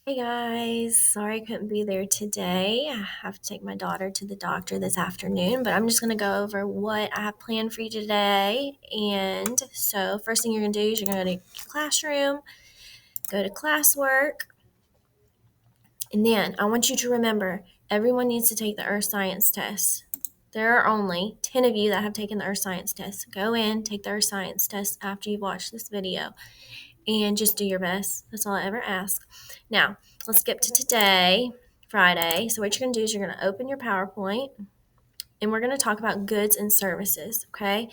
Hey guys, sorry I couldn't be there today. I have to take my daughter to the doctor this afternoon, but I'm just going to go over what I have planned for you today. And so, first thing you're going to do is you're going to go to your classroom, go to classwork, and then I want you to remember everyone needs to take the earth science test. There are only 10 of you that have taken the earth science test. Go in, take the earth science test after you've watched this video, and just do your best. That's all I ever ask. Now, let's skip to today, Friday. So, what you're going to do is you're going to open your PowerPoint and we're going to talk about goods and services, okay?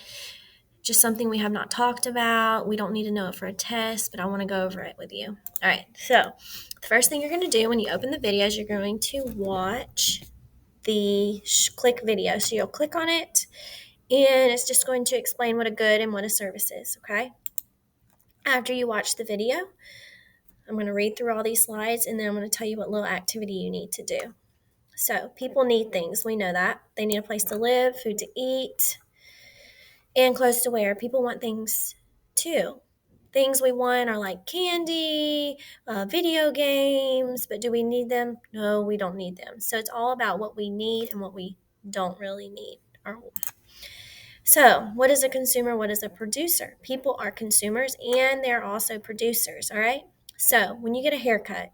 Just something we have not talked about. We don't need to know it for a test, but I want to go over it with you. All right, so the first thing you're going to do when you open the video is you're going to watch the click video. So, you'll click on it and it's just going to explain what a good and what a service is, okay? After you watch the video, I'm going to read through all these slides and then I'm going to tell you what little activity you need to do. So, people need things. We know that. They need a place to live, food to eat, and clothes to wear. People want things too. Things we want are like candy, video games, but do we need them? No, we don't need them. So, it's all about what we need and what we don't really need. So, what is a consumer? What is a producer? People are consumers and they're also producers, all right? So, when you get a haircut,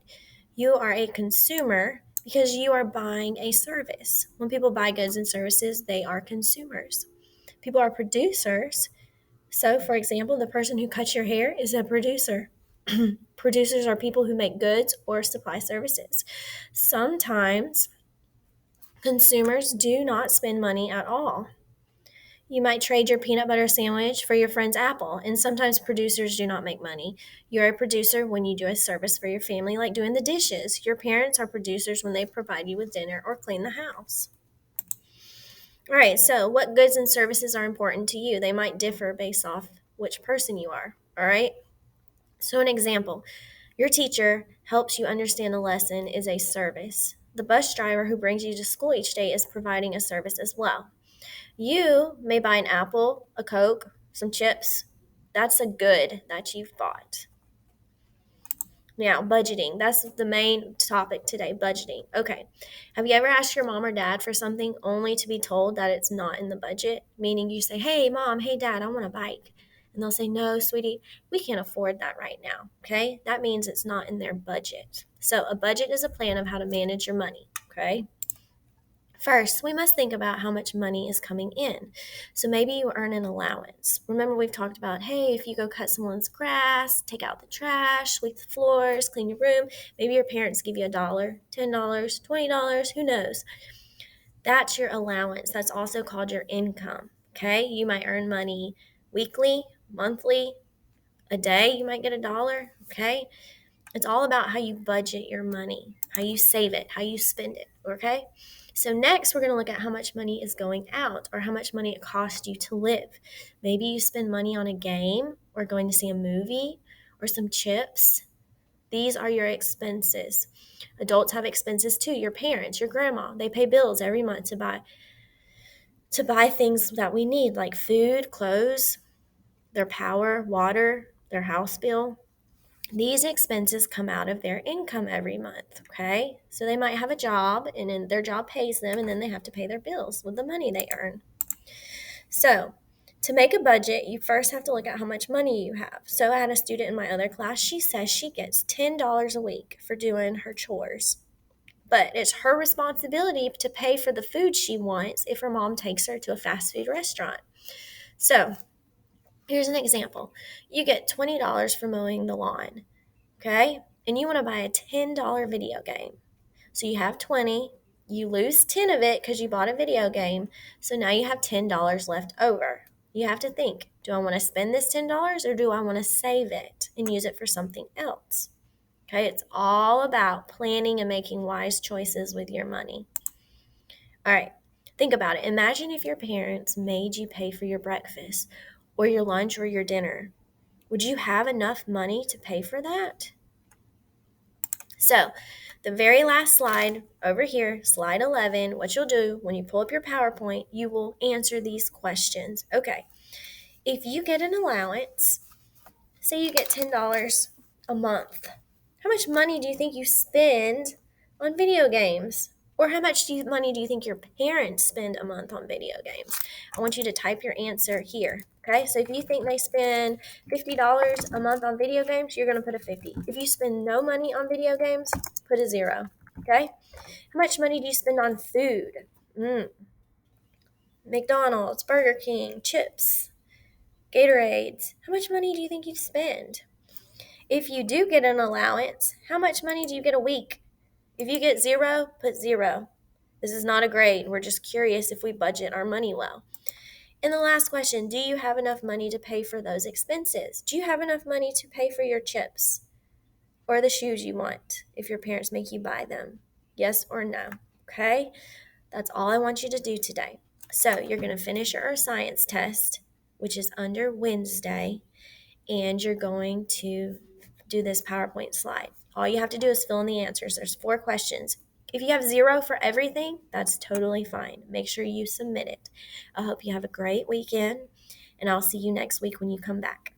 you are a consumer because you are buying a service. When people buy goods and services, they are consumers. People are producers. So, for example, the person who cuts your hair is a producer. Producers are people who make goods or supply services. Sometimes consumers do not spend money at all. You might trade your peanut butter sandwich for your friend's apple, and sometimes producers do not make money. You're a producer when you do a service for your family, like doing the dishes. Your parents are producers when they provide you with dinner or clean the house. All right, so what goods and services are important to you? They might differ based off which person you are. All right, so an example, your teacher helps you understand a lesson is a service. The bus driver who brings you to school each day is providing a service as well. You may buy an apple, a Coke, some chips. That's a good that you've bought. Now, budgeting. That's the main topic today, budgeting. Okay. Have you ever asked your mom or dad for something only to be told that it's not in the budget? Meaning you say, hey, mom, hey, dad, I want a bike. And they'll say, no, sweetie, we can't afford that right now. Okay. That means it's not in their budget. So a budget is a plan of how to manage your money. Okay. First, we must think about how much money is coming in. So maybe you earn an allowance. Remember, we've talked about, hey, if you go cut someone's grass, take out the trash, sweep the floors, clean your room, maybe your parents give you $1, $10, $20, who knows? That's your allowance. That's also called your income. Okay, you might earn money weekly, monthly, a day, you might get $1. Okay, it's all about how you budget your money, how you save it, how you spend it, okay? So next, we're going to look at how much money is going out or how much money it costs you to live. Maybe you spend money on a game or going to see a movie or some chips. These are your expenses. Adults have expenses too. Your parents, your grandma, they pay bills every month to buy things that we need like food, clothes, their power, water, their house bill. These expenses come out of their income every month, okay? So they might have a job and then their job pays them and then they have to pay their bills with the money they earn. So to make a budget, you first have to look at how much money you have. So I had a student in my other class, she says she gets $10 a week for doing her chores. But it's her responsibility to pay for the food she wants if her mom takes her to a fast food restaurant. So here's an example. You get $20 for mowing the lawn. Okay? And you want to buy a $10 video game. So you have 20, you lose 10 of it because you bought a video game. So now you have $10 left over. You have to think, do I want to spend this $10 or do I want to save it and use it for something else? Okay, it's all about planning and making wise choices with your money. All right, think about it. Imagine if your parents made you pay for your breakfast or your lunch or your dinner. Would you have enough money to pay for that? So, the very last slide over here, slide 11, what you'll do when you pull up your PowerPoint, you will answer these questions. Okay, if you get an allowance, say you get $10 a month, How much money do you think you spend on video games? Or how much money do you think your parents spend a month on video games? I want you to type your answer here. Okay, so if you think they spend $50 a month on video games, you're going to put a 50. If you spend no money on video games, put a 0. Okay, how much money do you spend on food? McDonald's, Burger King, chips, Gatorades. How much money do you think you spend? If you do get an allowance, how much money do you get a week? If you get 0, put 0. This is not a grade. We're just curious if we budget our money well. And the last question, do you have enough money to pay for those expenses? Do you have enough money to pay for your chips or the shoes you want if your parents make you buy them? Yes or no? Okay? That's all I want you to do today. So you're going to finish your science test, which is under Wednesday, and you're going to do this PowerPoint slide. All you have to do is fill in the answers. There's 4 questions. If you have 0 for everything, that's totally fine. Make sure you submit it. I hope you have a great weekend, and I'll see you next week when you come back.